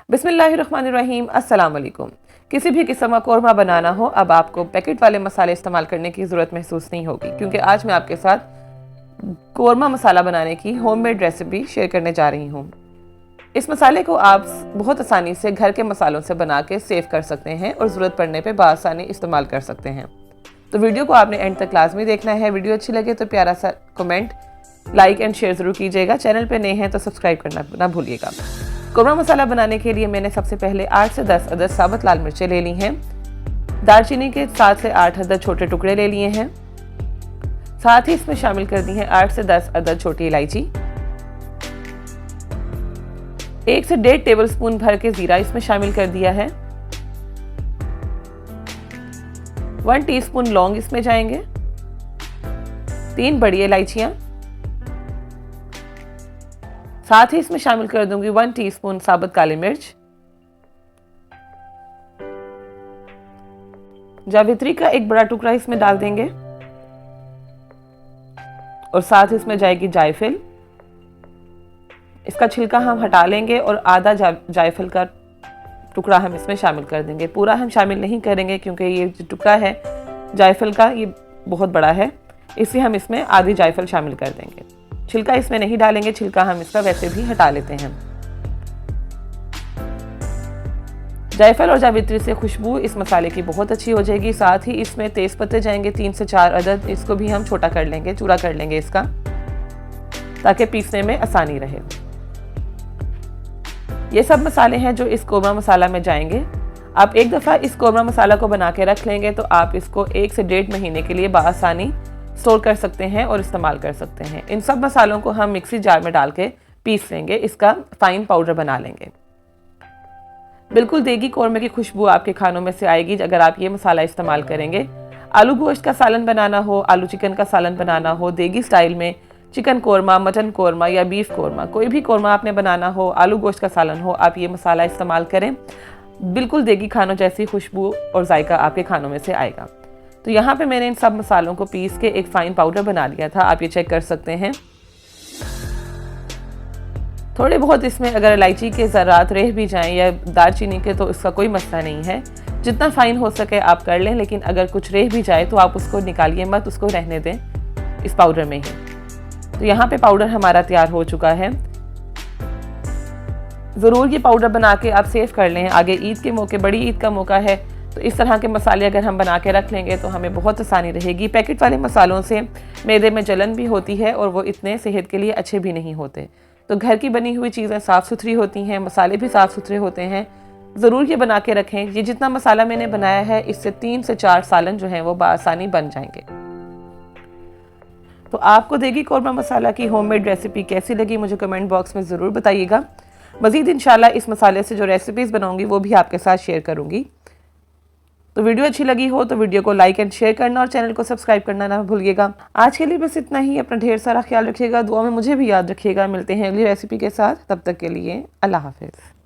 बिस्मिल्लाहिर्रहमानिर्रहीम, अस्सलाम वालेकुम। किसी भी किस्म का कौरमा बनाना हो, अब आपको पैकेट वाले मसाले इस्तेमाल करने की ज़रूरत महसूस नहीं होगी, क्योंकि आज मैं आपके साथ कौरमा मसाला बनाने की होममेड रेसिपी शेयर करने जा रही हूँ। इस मसाले को आप बहुत आसानी से घर के मसालों से बना के सेव कर सकते हैं और ज़रूरत पड़ने पर बआसानी इस्तेमाल कर सकते हैं। तो वीडियो को आपने एंड तक लाजमी देखना है। वीडियो अच्छी लगे तो प्यारा सा कमेंट, लाइक एंड शेयर ज़रूर कीजिएगा। चैनल पे नए हैं तो सब्सक्राइब करना ना भूलिएगा। कौरमा मसाला बनाने के लिए मैंने सबसे पहले 8 से 10 अदद साबुत लाल मिर्चें ले ली हैं। दालचीनी के 7 से 8 अदद छोटे टुकड़े ले लिए हैं। साथ ही इसमें शामिल कर दी हैं 8 से 10 अदद छोटी इलायची। 1 से 1.5 टेबलस्पून भर के जीरा इसमें शामिल कर दिया है। 1 टीस्पून लौंग इसमें जाएंगे। 3 बड़ी इलायचियां। साथ ही इसमें शामिल कर दूंगी 1 टीस्पून साबुत काली मिर्च। जावित्री का एक बड़ा टुकड़ा इसमें डाल देंगे और साथ इसमें जाएगी जायफल। इसका छिलका हम हटा लेंगे और आधा जायफल का टुकड़ा हम इसमें शामिल कर देंगे। पूरा हम शामिल नहीं करेंगे क्योंकि ये जो टुकड़ा है जायफल का ये बहुत बड़ा है, इसलिए हम इसमें आधी जायफल शामिल कर देंगे। छिलका इसमें नहीं डालेंगे, छिलका हम इसका वैसे भी हटा लेते हैं। जायफल और जावित्री से खुशबू इस मसाले की बहुत अच्छी हो जाएगी। साथ ही इसमें तेज पत्ते जाएंगे 3 से 4 अदद। इसको भी हम छोटा कर लेंगे, चूरा कर लेंगे इसका, ताकि पीसने में आसानी रहे। ये सब मसाले हैं जो इस कौरमा मसाला में जाएंगे। आप एक दफ़ा इस कौरमा मसाला को बना के रख लेंगे तो आप इसको 1 से 1.5 महीने के लिए बआसानी स्टोर कर सकते हैं और इस्तेमाल कर सकते हैं। इन सब मसालों को हम मिक्सी जार में डाल के पीस लेंगे, इसका फाइन पाउडर बना लेंगे। बिल्कुल देगी कौरमे की खुशबू आपके खानों में से आएगी अगर आप ये मसाला इस्तेमाल करेंगे। आलू गोश्त का सालन बनाना हो, आलू चिकन का सालन बनाना हो, देगी स्टाइल में चिकन कौरमा, मटन कौरमा या बीफ कौरमा, कोई भी कौरमा आपने बनाना हो, आलू गोश्त का सालन हो, आप ये मसाला इस्तेमाल करें। बिल्कुल देगी खानों जैसी खुशबू और जायका आपके खानों में से आएगा। तो यहाँ पे मैंने इन सब मसालों को पीस के एक फाइन पाउडर बना लिया था, आप ये चेक कर सकते हैं। थोड़े बहुत इसमें अगर इलायची के ज़रात रह भी जाएं या दालचीनी के तो इसका कोई मसला नहीं है, जितना फाइन हो सके आप कर लें। लेकिन अगर कुछ रह भी जाए तो आप उसको निकालिए मत, उसको रहने दें इस पाउडर में ही। तो यहाँ पे पाउडर हमारा तैयार हो चुका है। ज़रूर ये पाउडर बना के आप सेव कर लें। आगे ईद के मौके, बड़ी ईद का मौका है, तो इस तरह के मसाले अगर हम बना के रख लेंगे तो हमें बहुत आसानी रहेगी। पैकेट वाले मसालों से मैदे में जलन भी होती है और वो इतने सेहत के लिए अच्छे भी नहीं होते। तो घर की बनी हुई चीज़ें साफ़ सुथरी होती हैं, मसाले भी साफ़ सुथरे होते हैं। ज़रूर ये बना के रखें। ये जितना मसाला मैंने बनाया है इससे 3 से 4 सालन जो हैं वो बआसानी बन जाएंगे। तो आपको देगी कौरमा मसाला की होममेड रेसिपी कैसी लगी मुझे कमेंट बॉक्स में ज़रूर बताइएगा। मज़ीद इंशाल्लाह इस मसाले से जो रेसिपीज़ बनाऊँगी वो भी आपके साथ शेयर करूँगी। तो वीडियो अच्छी लगी हो तो वीडियो को लाइक एंड शेयर करना और चैनल को सब्सक्राइब करना ना भूलिएगा। आज के लिए बस इतना ही। अपना ढेर सारा ख्याल रखिएगा, दुआ में मुझे भी याद रखिएगा। मिलते हैं अगली रेसिपी के साथ, तब तक के लिए अल्लाह हाफ़िज़।